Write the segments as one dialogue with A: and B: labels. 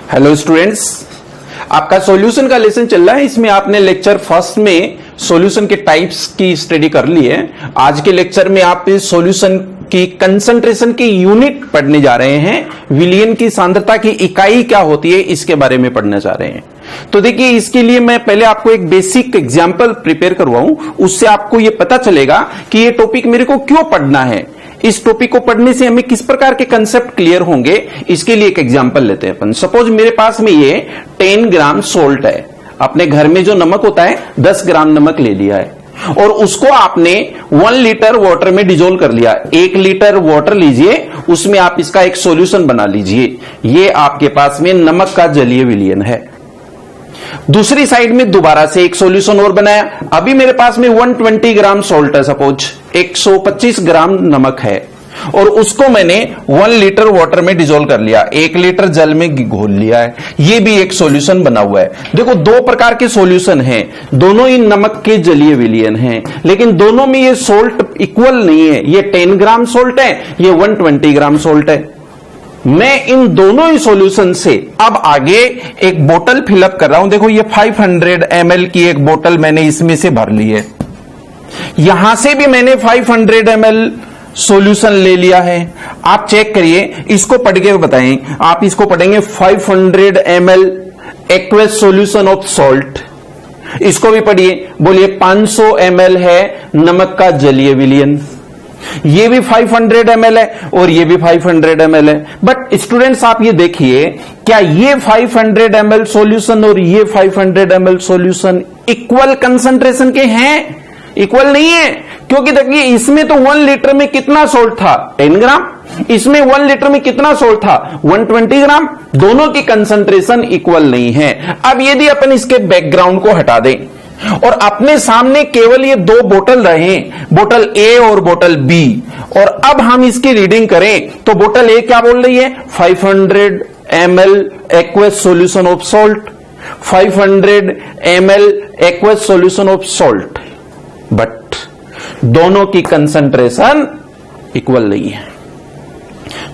A: Hello students, आपका solution का lesson चल रहा है। इसमें आपने लेक्चर फर्स्ट में सॉल्यूशन के टाइप्स की स्टडी कर ली है। आज के लेक्चर में आप इस सॉल्यूशन की कंसंट्रेशन की यूनिट पढ़ने जा रहे हैं। विलियन की सांद्रता की इकाई क्या होती है इसके बारे में पढ़ना चाह रहे हैं। तो देखिए, इसके लिए मैं पहले आपको एक बेसिक एग्जांपल प्रिपेयर करवाऊं, उससे आपको यह पता चलेगा कि यह टॉपिक मेरे को क्यों पढ़ना है। इस टॉपिक को पढ़ने से हमें किस प्रकार के कंसेप्ट क्लियर होंगे, इसके लिए एक एग्जांपल लेते हैं अपन। सपोज मेरे पास में ये 10 ग्राम सोल्ट है। अपने घर में जो नमक होता है 10 ग्राम नमक ले लिया है और उसको आपने 1 लीटर वाटर में डिजोल्व कर लिया। 1 लीटर वाटर लीजिए, उसमें आप इसका एक सॉल्यूशन बना लीजिए। ये आपके पास में नमक का जलीय विलयन है। दूसरी साइड में दोबारा से एक सॉल्यूशन और बनाया। अभी मेरे पास में 120 ग्राम सॉल्ट है, सपोज 125 ग्राम नमक है और उसको मैंने 1 लीटर वाटर में डिजोल्व कर लिया। 1 लीटर जल में घोल लिया है। ये भी एक सॉल्यूशन बना हुआ है। देखो, दो प्रकार के सॉल्यूशन हैं, दोनों ही नमक के जलीय विलयन हैं, लेकिन दोनों में ये सोल्ट इक्वल नहीं है। ये 10 ग्राम सोल्ट है, ये 120 ग्राम सोल्ट है। मैं इन दोनों ही सॉल्यूशन से अब आगे एक बोतल फिलअप कर रहा हूं। देखो, ये 500 ml की एक बोतल मैंने इसमें से भर ली है। यहां से भी मैंने 500 ml सॉल्यूशन ले लिया है। आप चेक करिए, इसको पढ़ के बताएं। आप इसको पढ़ेंगे 500 ml aqueous solution of salt. इसको भी पढ़िए, बोलिए 500 ml है नमक का जलीय विलयन। ये भी 500 ml है और ये भी 500 ml है। बट स्टूडेंट्स, आप ये देखिए, क्या ये 500 ml सॉल्यूशन और ये 500 ml सॉल्यूशन इक्वल कंसंट्रेशन के हैं? इक्वल नहीं है, क्योंकि देखिए, इसमें तो 1 लीटर में कितना सोल्ट था? 10 ग्राम। इसमें 1 लीटर में कितना सोल्ट था? 120 ग्राम। दोनों की कंसंट्रेशन इक्वल नहीं है। अब यदि अपन इसके बैकग्राउंड को हटा दें और अपने सामने केवल ये दो बोतल रहे, बोतल ए और बोतल बी, और अब हम इसकी रीडिंग करें तो बोतल ए क्या बोल रही है? 500 ml aqueous solution of salt, 500 ml aqueous solution of salt. But दोनों की कंसंट्रेशन इक्वल नहीं है।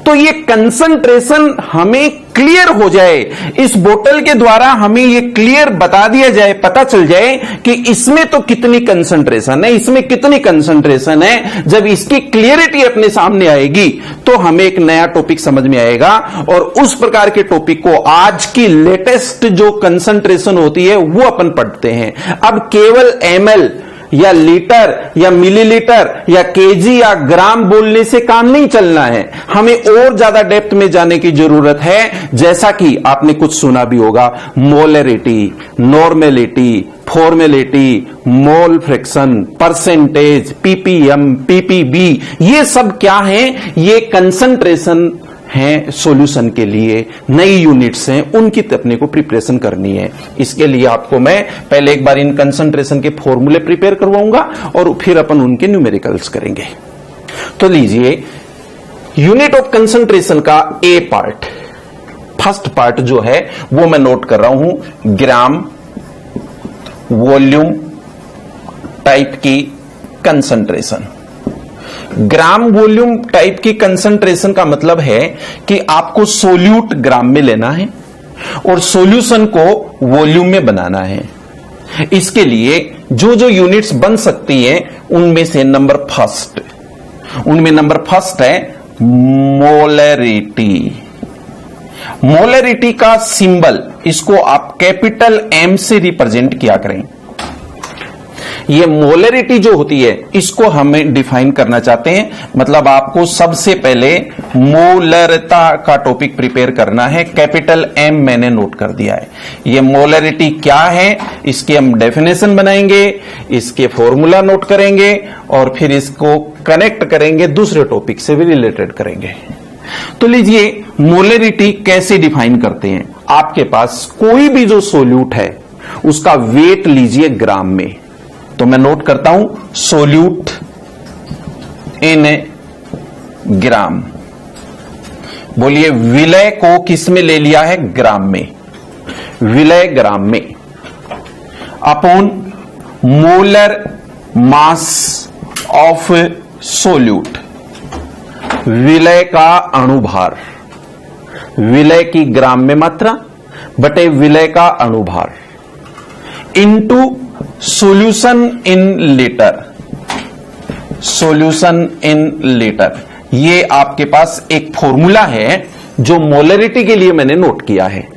A: तो ये कंसंट्रेशन हमें क्लियर हो जाए, इस बोतल के द्वारा हमें ये क्लियर बता दिया जाए, पता चल जाए कि इसमें तो कितनी कंसंट्रेशन है, इसमें कितनी कंसंट्रेशन है। जब इसकी क्लियरिटी अपने सामने आएगी तो हमें एक नया टॉपिक समझ में आएगा और उस प्रकार के टॉपिक को, आज की लेटेस्ट जो कंसंट्रेशन होती है, वो अपन पढ़ते हैं। अब केवल ml या लीटर या मिलीलीटर या केजी या ग्राम बोलने से काम नहीं चलना है। हमें और ज्यादा डेप्थ में जाने की जरूरत है। जैसा कि आपने कुछ सुना भी होगा, molarity, normality, formality, mole fraction, percentage, ppm, PPB, ये सब क्या है? ये कंसंट्रेशन हैं सॉल्यूशन के लिए। नई यूनिट्स हैं, उनकी अपने को प्रिपरेशन करनी है। इसके लिए आपको मैं पहले एक बार इन कंसंट्रेशन के फॉर्मूले प्रिपेयर करवाऊंगा और फिर अपन उनके न्यूमेरिकल्स करेंगे। तो लीजिए, यूनिट ऑफ कंसंट्रेशन का ए पार्ट, फर्स्ट पार्ट जो है वो मैं नोट कर रहा हूं, ग्राम वॉल्यूम टाइप की कंसंट्रेशन। ग्राम वॉल्यूम टाइप की कंसंट्रेशन का मतलब है कि आपको सोल्यूट ग्राम में लेना है और सॉल्यूशन को वॉल्यूम में बनाना है। इसके लिए जो जो यूनिट्स बन सकती हैं, उनमें से नंबर फर्स्ट है मोलरिटी। मोलरिटी का सिंबल, इसको आप कैपिटल M से रिप्रेजेंट किया करें। ये मोलरिटी जो होती है, इसको हमें डिफाइन करना चाहते हैं। मतलब आपको सबसे पहले मोलरता का टॉपिक प्रिपेयर करना है। कैपिटल M मैंने नोट कर दिया है। ये मोलरिटी क्या है, इसकी हम डेफिनेशन बनाएंगे, इसके फॉर्मूला नोट करेंगे और फिर इसको कनेक्ट करेंगे, दूसरे टॉपिक से भी रिलेटेड करेंगे। तो लीजिए, मोलरिटी कैसे डिफाइन करते हैं। आपके पास कोई भी जो सोल्यूट है उसका वेट लीजिए ग्राम में। तो मैं नोट करता हूं, सोल्यूट इन ग्राम। बोलिए, विलय को किस में ले लिया है? ग्राम में। विलय ग्राम में upon molar mass of solute, विलय का अणुभार, विलय की ग्राम में मात्रा बटे विलय का अणुभार into solution in litre, solution in litre. ये आपके पास एक फॉर्मूला है जो मोलरिटी के लिए मैंने नोट किया है।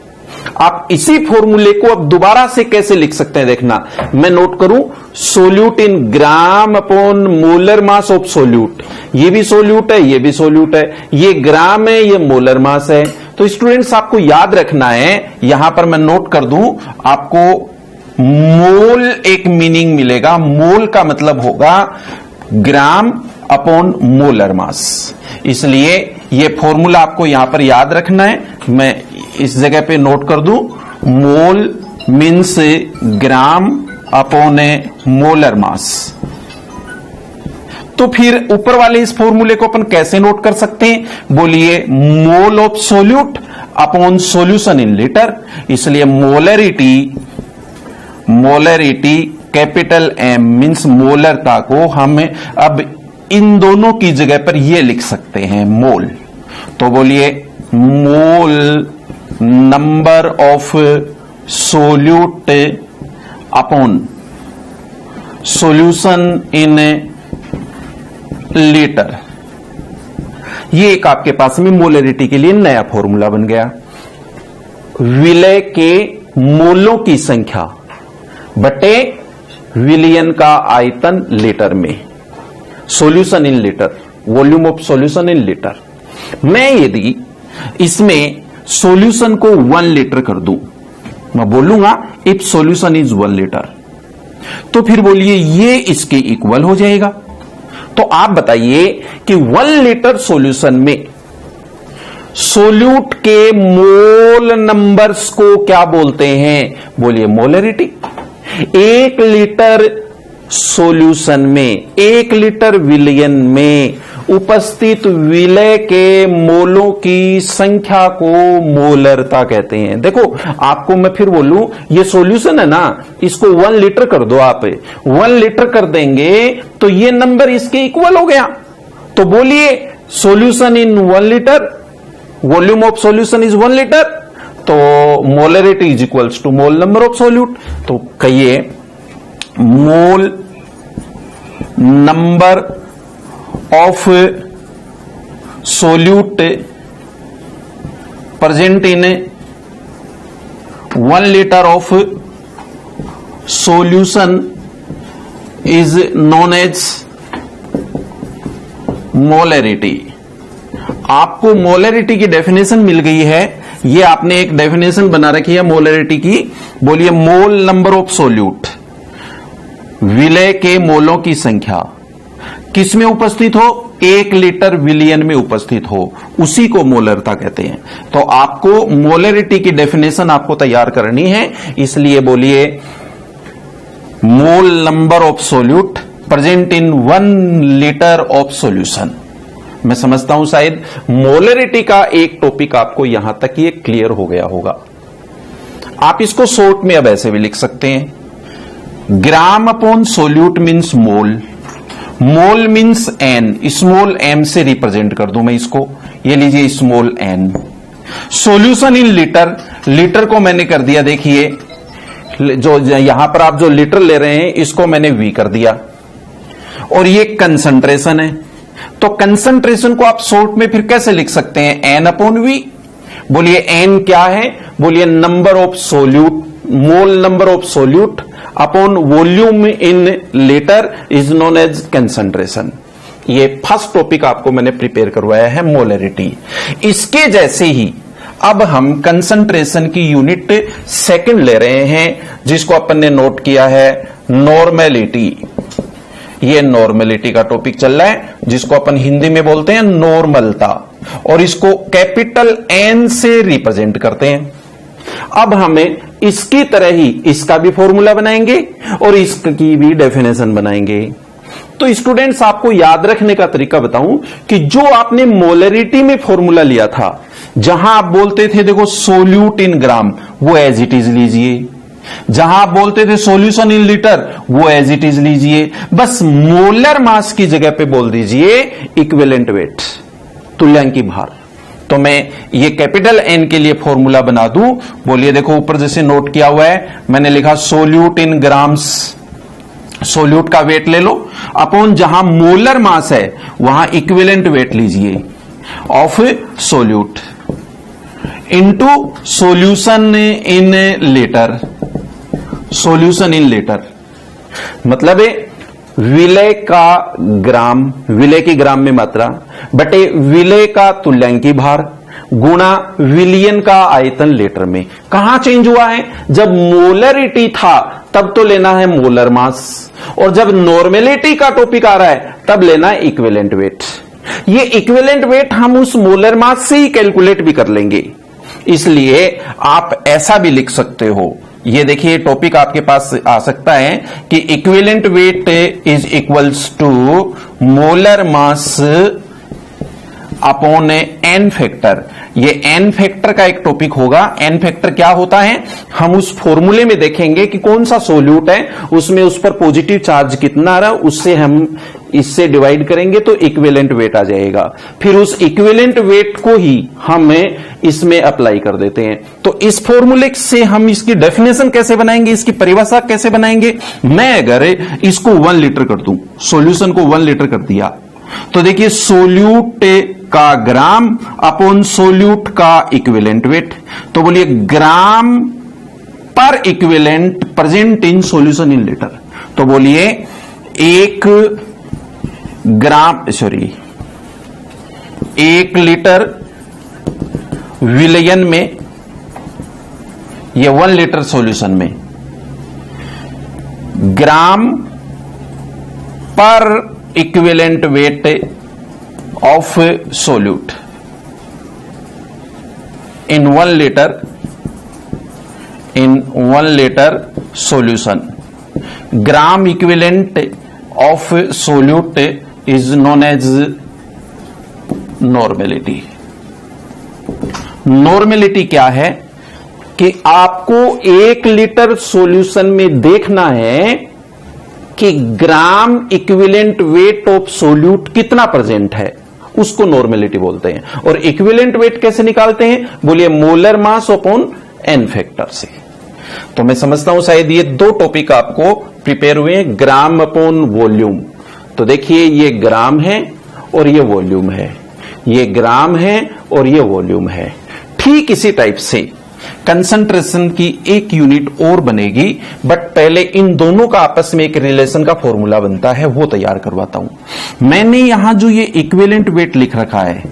A: आप इसी फॉर्मूले को अब दोबारा से कैसे लिख सकते हैं, देखना मैं नोट करूं, solute in gram upon molar mass of solute. ये भी सोल्यूट है, ये भी सोल्यूट है, ये ग्राम है, ये मोलर मास है। तो स्टूडेंट्स आपको याद रखना है, यहां पर मैं नोट कर दूं, आपको मोल एक मीनिंग मिलेगा। मोल का मतलब होगा ग्राम अपॉन मोलर मास, इसलिए ये फॉर्मूला आपको यहां पर याद रखना है। मैं इस जगह पे नोट कर दूं, mole means gram upon molar mass. तो फिर ऊपर वाले इस फॉर्मूले को अपन कैसे नोट कर सकते हैं, बोलिए mole of solute upon solution in litre. इसलिए मोलरिटी कैपिटल एम मीन्स मोलरता को हम अब इन दोनों की जगह पर ये लिख सकते हैं मोल। तो बोलिए mole number of solute upon solution in litre. ये एक आपके पास में मोलरिटी के लिए नया फॉर्मूला बन गया। विलय के मोलों की संख्या बटे विलयन का आयतन लीटर में, solution in litre, volume of solution in litre. मैं यदि इसमें सॉल्यूशन को 1 लीटर कर दूं, मैं बोलूंगा इफ सॉल्यूशन इज 1 लीटर, तो फिर बोलिए ये इसके इक्वल हो जाएगा। तो आप बताइए कि 1 लीटर सॉल्यूशन में सोल्यूट के मोल नंबर्स को क्या बोलते हैं, बोलिए मोलरिटी। 1 लीटर सॉल्यूशन में, 1 लीटर विलयन में उपस्थित विलय के मोलों की संख्या को मोलरता कहते हैं। देखो आपको मैं फिर बोलूं, ये सॉल्यूशन है ना, इसको 1 लीटर कर दो, आप 1 लीटर कर देंगे तो ये नंबर इसके इक्वल हो गया। तो बोलिए solution in 1 litre, volume of solution is 1 litre, तो molarity is equals to mole number of solute. तो कहिए mole number of solute present in 1 litre of solution is known as molarity. आपको molarity की definition मिल गई है, ये आपने एक डेफिनेशन बना रखी है मोलरिटी की। बोलिए मोल नंबर ऑफ सोल्यूट, विलय के मोलों की संख्या किस में उपस्थित हो, 1 लीटर विलयन में उपस्थित हो, उसी को मोलरता कहते हैं। तो आपको मोलरिटी की डेफिनेशन आपको तैयार करनी है, इसलिए बोलिए mole number of solute present in 1 litre of solution. मैं समझता हूं शायद मोलरिटी का एक टॉपिक आपको यहां तक ये क्लियर हो गया होगा। आप इसको शॉर्ट में अब ऐसे भी लिख सकते हैं, gram upon solute means mole, mole means N, small M से रिप्रेजेंट कर दूं मैं इसको, ये लीजिए small N. Solution in litre, litre को मैंने कर दिया, देखिए जो यहां पर आप जो लीटर ले रहे हैं इसको मैंने वी कर दिया, और ये कंसंट्रेशन है। तो कंसंट्रेशन को आप शॉर्ट में फिर कैसे लिख सकते हैं, एन अपॉन वी। बोलिए एन क्या है, बोलिए number of solute, mole number of solute upon volume in litre is known as concentration. ये फर्स्ट टॉपिक आपको मैंने प्रिपेयर करवाया है मोलरिटी। इसके जैसे ही अब हम कंसंट्रेशन की यूनिट सेकंड ले रहे हैं, जिसको अपन ने नोट किया है नॉर्मेलिटी। ये नॉर्मेलिटी का टॉपिक चल रहा है, जिसको अपन हिंदी में बोलते हैं नॉर्मलता, और इसको कैपिटल एन से रिप्रेजेंट करते हैं। अब हमें इसकी तरह ही इसका भी फॉर्मूला बनाएंगे और इसकी भी डेफिनेशन बनाएंगे। तो स्टूडेंट्स आपको याद रखने का तरीका बताऊं कि जो आपने मोलरिटी में फॉर्मूला लिया था, जहां आप बोलते थे देखो सोल्यूट इन ग्राम, वो एज इट इज लीजिए, जहां आप बोलते थे सॉल्यूशन इन लीटर, वो एज इट इज लीजिए, बस मोलर मास की जगह पे बोल दीजिए इक्विवेलेंट वेट, तुल्यांकी भार। तो मैं ये कैपिटल N के लिए फॉर्मूला बना दूं। बोलिए, देखो ऊपर जैसे नोट किया हुआ है, मैंने लिखा सोल्यूट इन ग्राम्स। सोल्यूट का वेट ले लो, अपॉन जहां मोलर मास है वहां इक्विवेलेंट वेट लीजिए of solute, into solution in litre. Solution in litre मतलब है विलय का ग्राम, विलय की ग्राम में मात्रा बटे विलय का तुल्यांकी भार गुणा विलियन का आयतन लीटर में। कहां चेंज हुआ है? जब मोलरिटी था तब तो लेना है मोलर मास, और जब नॉर्मेलिटी का टॉपिक आ रहा है तब लेना है इक्विवेलेंट वेट। ये इक्विवेलेंट वेट हम उस मोलर मास से ही कैलकुलेट भी कर लेंगे, इसलिए आप ऐसा भी लिख सकते हो। ये देखिए टॉपिक आपके पास आ सकता है कि equivalent weight is equals to molar mass upon N factor. ये एन फैक्टर का एक टॉपिक होगा। एन फैक्टर क्या होता है हम उस फॉर्मूले में देखेंगे कि कौन सा सोल्यूट है, उसमें उस पर पॉजिटिव चार्ज कितना आ रहा है, उससे हम इससे डिवाइड करेंगे तो इक्विवेलेंट वेट आ जाएगा। फिर उस इक्विवेलेंट वेट को ही हम इसमें अप्लाई कर देते हैं। तो इस फॉर्मूले से हम इसकी डेफिनेशन कैसे बनाएंगे, इसकी परिभाषा कैसे बनाएंगे? मैं अगर इसको 1 लीटर कर दूं, सॉल्यूशन को 1 लीटर कर दिया, तो देखिए सोल्यूट का ग्राम अपॉन सोल्यूट का इक्विवेलेंट वेट, तो बोलिए ग्राम पर equivalent present in solution in litre. तो बोलिए 1 लीटर विलयन में, ये 1 लीटर सॉल्यूशन में ग्राम पर equivalent weight of solute in 1 litre solution. Gram equivalent of solute is known as normality. Normality क्या है कि आपको 1 लीटर सॉल्यूशन में देखना है कि gram equivalent weight of solute कितना प्रेजेंट है, उसको नॉर्मेलिटी बोलते हैं। और इक्विवेलेंट वेट कैसे निकालते हैं? बोलिए molar mass upon N factor से। तो मैं समझता हूं शायद ये 2 टॉपिक आपको प्रिपेयर हुए हैं, ग्राम अपॉन वॉल्यूम। तो देखिए ये ग्राम है और ये वॉल्यूम है, ये ग्राम है और ये वॉल्यूम है। ठीक इसी टाइप से कंसंट्रेशन की एक यूनिट और बनेगी, बट पहले इन दोनों का आपस में एक रिलेशन का फॉर्मूला बनता है, वो तैयार करवाता हूं। मैंने यहां जो ये इक्विवेलेंट वेट लिख रखा है,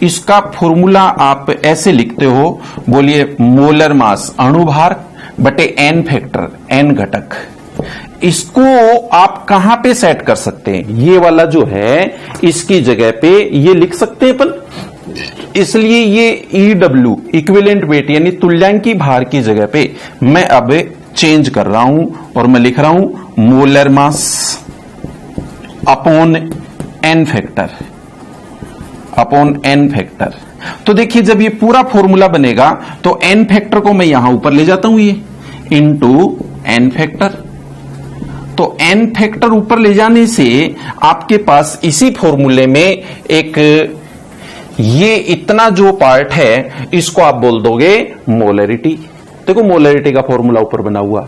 A: इसका फॉर्मूला आप ऐसे लिखते हो, बोलिए मोलर मास अणुभार बटे एन फैक्टर, एन घटक। इसको आप कहां पे सेट कर सकते हैं? ये वाला जो है इसकी जगह पे ये लिख सकते हैं अपन, इसलिए ये EW इक्विवेलेंट वेट यानी तुल्यांकी भार की जगह पे मैं अब चेंज कर रहा हूं और मैं लिख रहा हूं molar mass upon N factor, upon N factor. तो देखिए जब ये पूरा फॉर्मूला बनेगा तो एन फैक्टर को मैं यहां ऊपर ले जाता हूं, ये इनटू एन फैक्टर। तो एन फैक्टर ऊपर ले जाने से आपके पास इसी फॉर्मूले में एक ये इतना जो पार्ट है इसको आप बोल दोगे मोलरिटी। देखो मोलरिटी का फॉर्मूला ऊपर बना हुआ,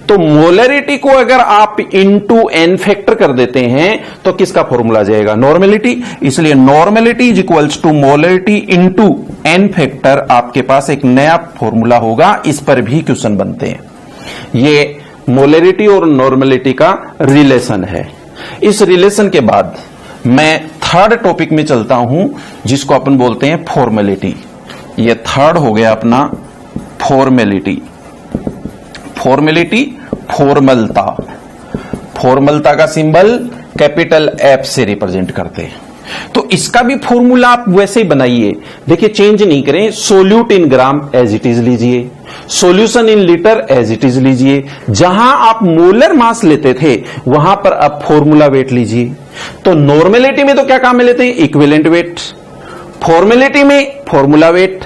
A: तो मोलरिटी को अगर आप इनटू एन फैक्टर कर देते हैं तो किसका फॉर्मूला जाएगा? नॉर्मेलिटी। इसलिए normality is equals to molarity into N factor. आपके पास एक नया फॉर्मूला होगा, इस पर भी क्वेश्चन बनते हैं। ये मोलरिटी और नॉर्मेलिटी का रिलेशन है। इस रिलेशन के बाद मैं थर्ड टॉपिक में चलता हूं जिसको अपन बोलते हैं फॉर्मेलिटी। ये थर्ड हो गया अपना फॉर्मेलिटी। फॉर्मेलिटी फॉर्मलता, फॉर्मलता का सिंबल कैपिटल F से रिप्रेजेंट करते हैं। तो इसका भी फॉर्मूला आप वैसे ही बनाइए, देखिए चेंज नहीं करें। Solute in gram as it is लीजिए, solution in litre as it is लीजिए। जहां आप मोलर मास लेते थे वहां पर आप फॉर्मूला वेट लीजिए। तो नॉर्मेलिटी में तो क्या काम में लेते हैं? Equivalent weight. फॉर्मेलिटी में फॉर्मूला वेट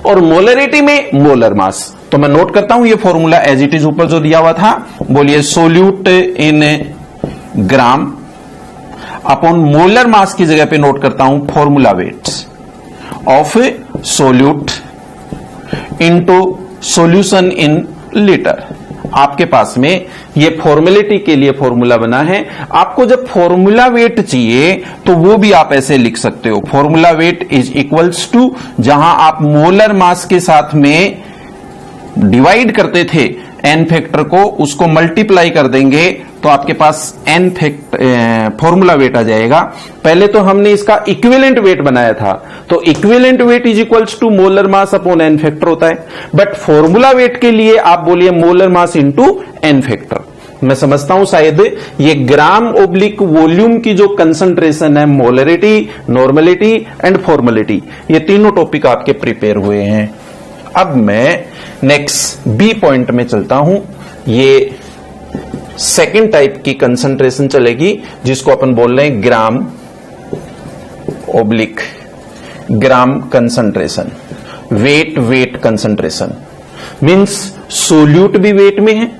A: और मोलरिटी में मोलर मास। तो मैं नोट करता हूं ये फॉर्मूला एज इट इज ऊपर जो दिया हुआ था, बोलिए solute in gram upon molar मास की जगह पे नोट करता हूं formula wait. Of solute into solution in litre. आपके पास में ये फॉर्मेलिटी के लिए फॉर्मूला बना है। आपको जब फॉर्मूला वेट चाहिए तो वो भी आप ऐसे लिख सकते हो, formula weight is equals to, जहां आप मोलर मास के साथ में डिवाइड करते थे एन फैक्टर को, उसको मल्टीप्लाई कर देंगे तो आपके पास एन फॉर्मूला वेट आ जाएगा। पहले तो हमने इसका इक्विवेलेंट वेट बनाया था, तो equivalent weight is equals to molar mass upon N factor होता है, बट फॉर्मूला वेट के लिए आप बोलिए molar mass into N factor. मैं समझता हूं शायद ये ग्राम ओब्लिक वॉल्यूम की जो कंसंट्रेशन है, मोलरिटी, नॉर्मलिटी एंड फॉर्मेलिटी, ये तीनों टॉपिक आपके प्रिपेयर हुए हैं। अब मैं नेक्स्ट बी पॉइंट में चलता हूं। ये सेकेंड टाइप की कंसंट्रेशन चलेगी जिसको अपन बोल रहे हैं gram oblique gram concentration, weight concentration. Means solute भी वेट में है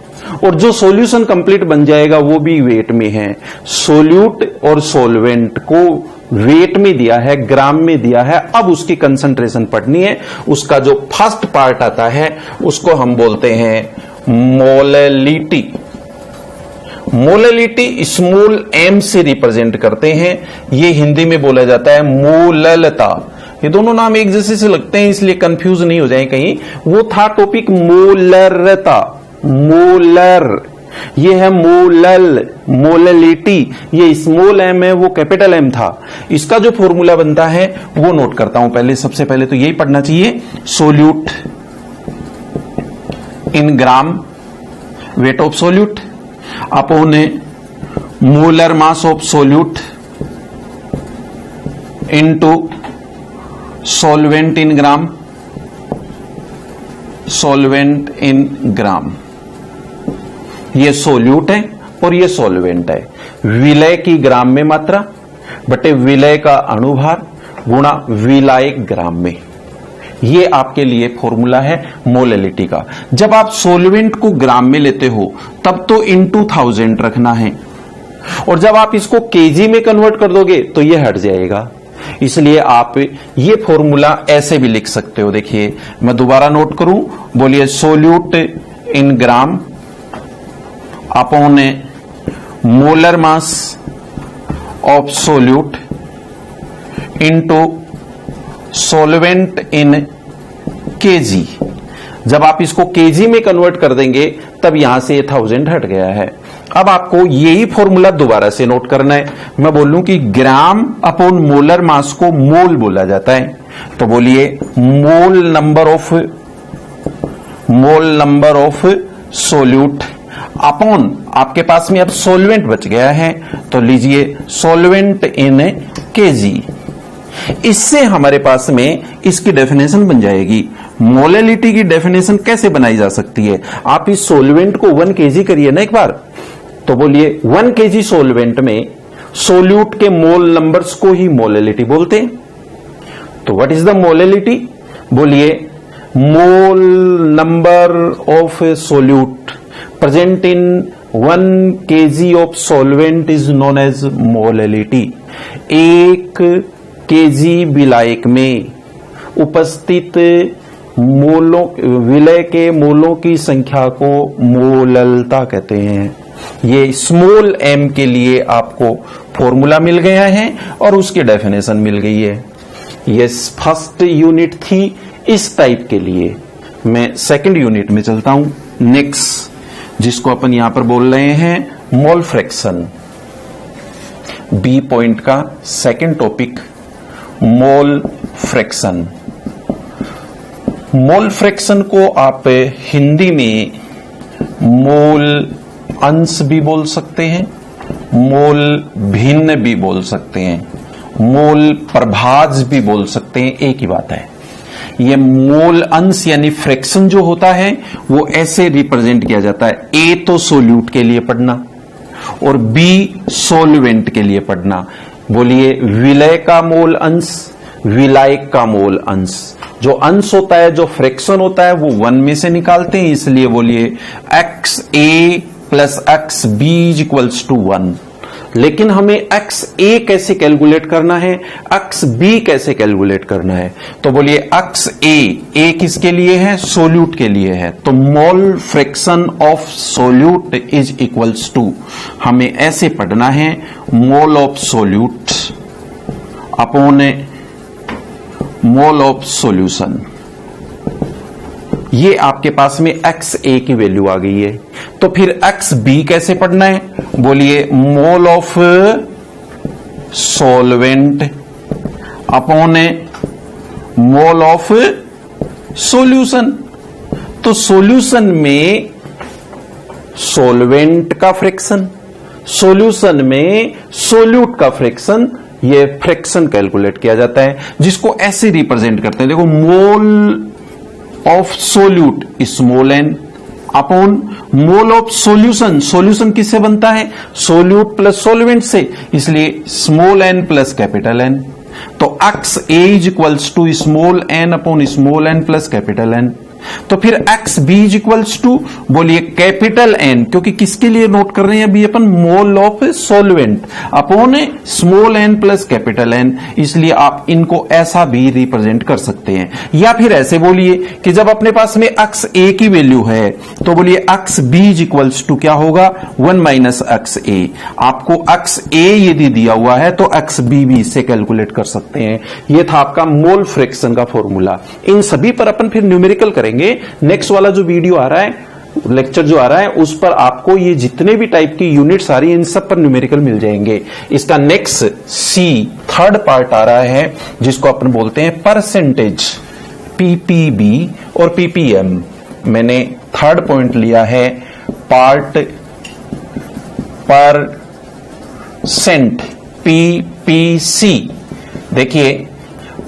A: और जो सॉल्यूशन कंप्लीट बन जाएगा वो भी वेट में है। सोल्यूट और सॉल्वेंट को वेट में दिया है, ग्राम में दिया है, अब उसकी कंसंट्रेशन पढ़नी है। उसका जो फर्स्ट पार्ट आता है उसको हम बोलते हैं मोलैलिटी। मोलैलिटी स्मॉल एम से रिप्रेजेंट करते हैं, ये हिंदी में बोला जाता है मोललता। ये दोनों नाम एक जैसे से लगते हैं इसलिए कंफ्यूज नहीं हो जाए कहीं। वो था टॉपिक मोलरता, मोलर, ये है मोलल, मोलैलिटी। ये स्मॉल एम है, वो कैपिटल एम था। इसका जो फॉर्मूला बनता है वो नोट करता हूं पहले। सबसे पहले तो यही पढ़ना चाहिए, solute in gram, weight of solute upon molar mass of solute into solvent in gram, solvent in gram. ये सोल्यूट है और ये सॉल्वेंट है। विलय की ग्राम में मात्रा बटे विलय का अणुभार गुणा विलायक ग्राम में। ये आपके लिए फॉर्मूला है मोलैलिटी का। जब आप सॉल्वेंट को ग्राम में लेते हो तब तो इनटू 1000 रखना है, और जब आप इसको केजी में कन्वर्ट कर दोगे तो ये हट जाएगा। इसलिए आप ये फॉर्मूला ऐसे भी लिख सकते हो। देखिए मैं दोबारा नोट करूं, बोलिए solute in gram upon molar mass of solute into solvent in KG. जब आप इसको केजी में कन्वर्ट कर देंगे तब यहां से 1000 हट गया है। अब आपको यही फॉर्मूला दोबारा से नोट करना है। मैं बोलूं कि ग्राम अपॉन मोलर मास को मोल बोला जाता है, तो बोलिए mole number of solute upon, आपके पास में अब सॉल्वेंट बच गया है तो लीजिए सॉल्वेंट इन केजी। इससे हमारे पास में इसकी डेफिनेशन बन जाएगी। मोलैलिटी की डेफिनेशन कैसे बनाई जा सकती है? आप इस सॉल्वेंट को 1 kg करिए ना एक बार, तो बोलिए 1 kg सॉल्वेंट में सोल्यूट के मोल नंबर्स को ही मोलैलिटी बोलते हैं। तो व्हाट इज द मोलैलिटी? बोलिए mole number of solute present in 1 kg of solvent is known as molality. 1 kg विलायक में उपस्थित मोलों, विलय के मोलों की संख्या को मोललता कहते हैं। ये स्मॉल एम के लिए आपको फॉर्मूला मिल गया है और उसकी डेफिनेशन मिल गई है। ये फर्स्ट यूनिट थी इस टाइप के लिए। मैं सेकंड यूनिट में चलता हूं, नेक्स्ट, जिसको अपन यहां पर बोल रहे हैं मोल फ्रैक्शन। बी पॉइंट का second topic mole fraction. Mole fraction को आप हिंदी में मोल अंश भी बोल सकते हैं, मोल भिन्न भी बोल सकते हैं, मोल प्रभाज भी बोल सकते हैं, एक ही बात है। ये मोल अंश यानी फ्रैक्शन जो होता है वो ऐसे रिप्रेजेंट किया जाता है। ए तो सोल्यूट के लिए पढ़ना और बी सॉल्वेंट के लिए पढ़ना। बोलिए विलय का मोल अंश, विलायक का मोल अंश। जो अंश होता है, जो फ्रैक्शन होता है वो 1 में से निकालते हैं, इसलिए बोलिए XA + XB = 1। लेकिन हमें एक्स ए कैसे कैलकुलेट करना है, एक्स बी कैसे कैलकुलेट करना है। तो बोलिए एक्स ए किसके लिए है, सोल्यूट के लिए है। तो mole fraction of solute is equals to, हमें ऐसे पढ़ना है, mole of solute upon mole of solution. ये आपके पास में एक्स ए की वैल्यू आ गई है। तो फिर एक्स बी कैसे पढ़ना है, बोलिए mole of solvent upon mole of solution. तो सॉल्यूशन में सॉल्वेंट का फ्रैक्शन, सॉल्यूशन में सोल्यूट का फ्रैक्शन, ये फ्रैक्शन कैलकुलेट किया जाता है, जिसको ऐसे रिप्रेजेंट करते हैं। देखो, mole of solute small N upon mole of solution, solution किससे बनता है, सोल्यूट प्लस सॉल्वेंट से, इसलिए small N plus capital N. तो X A is equals to small N upon small N plus capital N. तो फिर X B is equals to, बोलिए capital N, क्योंकि किसके लिए नोट कर रहे हैं अभी अपन, mole of solvent upon small N plus capital N, इसलिए आप इनको ऐसा भी रिप्रेजेंट कर सकते हैं। या फिर ऐसे बोलिए कि जब अपने पास में एक्स ए की वैल्यू है तो बोलिए X B is equals to क्या होगा, 1 माइनस एक्स ए। आपको एक्स ए यदि दिया हुआ है तो एक्स बी भी इससे कैलकुलेट कर सकते हैं। यह था आपका मोल फ्रैक्शन का फॉर्मूला। इन सभी पर अपन फिर न्यूमेरिकल करेंगे। नेक्स्ट वाला जो वीडियो आ रहा है, लेक्चर जो आ रहा है, उस पर आपको ये जितने भी टाइप की यूनिट्स आ रही है इन सब पर न्यूमेरिकल मिल जाएंगे। इसका नेक्स्ट सी थर्ड पार्ट आ रहा है, जिसको अपन बोलते हैं परसेंटेज, पीपीबी और पीपीएम। मैंने थर्ड पॉइंट लिया है पार्ट परसेंट, पीपीसी। देखिए,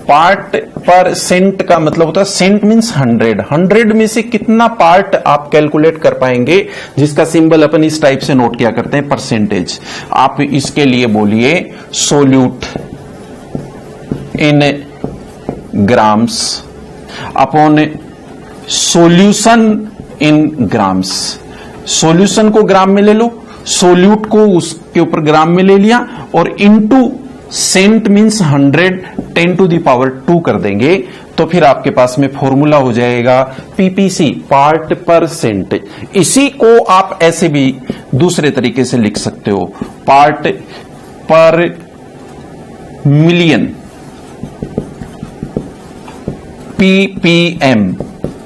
A: पार्ट पर सेंट का मतलब होता है, सेंट मींस 100, 100 में से कितना पार्ट आप कैलकुलेट कर पाएंगे, जिसका सिंबल अपन इस टाइप से नोट किया करते हैं, परसेंटेज। आप इसके लिए बोलिए solute in grams upon solution in grams. Solution को ग्राम में ले लो, सोल्यूट को उसके ऊपर ग्राम में ले लिया, और into cent means 100, 10 to the power 2 कर देंगे, तो फिर आपके पास में फॉर्मूला हो जाएगा पीपीसी, पार्ट पर सेंट। इसी को आप ऐसे भी दूसरे तरीके से लिख सकते हो, पार्ट पर मिलियन, पीपीएम,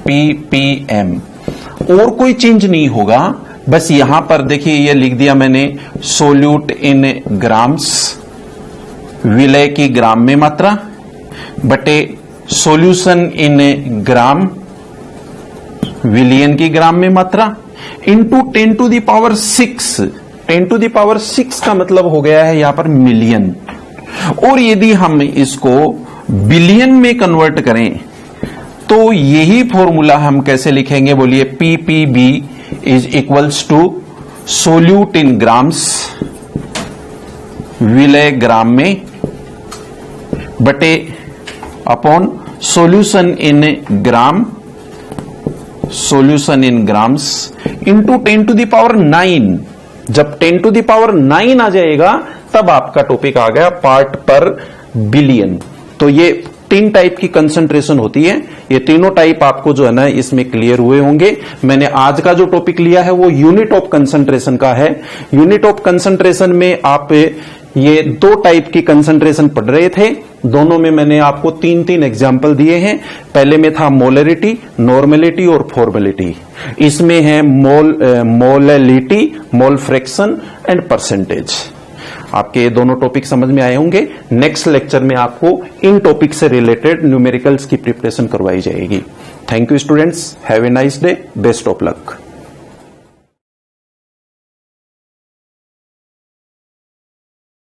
A: पीपीएम। और कोई चेंज नहीं होगा, बस यहां पर देखिए ये लिख दिया मैंने, सोल्यूट इन ग्राम्स, विलय की ग्राम में मात्रा, बटे सॉल्यूशन इन ग्राम, विलियन की ग्राम में मात्रा, into 10 to the power 6। 10 to the power 6 का मतलब हो गया है यहां पर मिलियन। और यदि हम इसको बिलियन में कन्वर्ट करें तो यही फॉर्मूला हम कैसे लिखेंगे, बोलिए PPB is equals to solute in grams, विलय ग्राम में, बटे upon solution in gram, solution in grams, into 10 to the power 9। जब 10 टू द पावर 9 आ जाएगा तब आपका टॉपिक आ गया पार्ट पर बिलियन। तो ये 3 टाइप की कंसंट्रेशन होती है। ये तीनों टाइप आपको जो है ना इसमें क्लियर हुए होंगे। मैंने आज का जो टॉपिक लिया है वो यूनिट ऑफ कंसंट्रेशन का है। यूनिट ऑफ कंसंट्रेशन में आप ये 2 टाइप की कंसंट्रेशन पढ़ रहे थे, दोनों में मैंने आपको 3-3 एग्जाम्पल दिए हैं। पहले में था मोलरिटी, नॉर्मेलिटी और फॉर्मेलिटी। इसमें है molality, mole fraction and percentage. आपके ये दोनों टॉपिक समझ में आए होंगे। नेक्स्ट लेक्चर में आपको इन टॉपिक से रिलेटेड न्यूमेरिकल्स की प्रिपरेशन करवाई जाएगी। Thank you students, have a nice day, best of luck.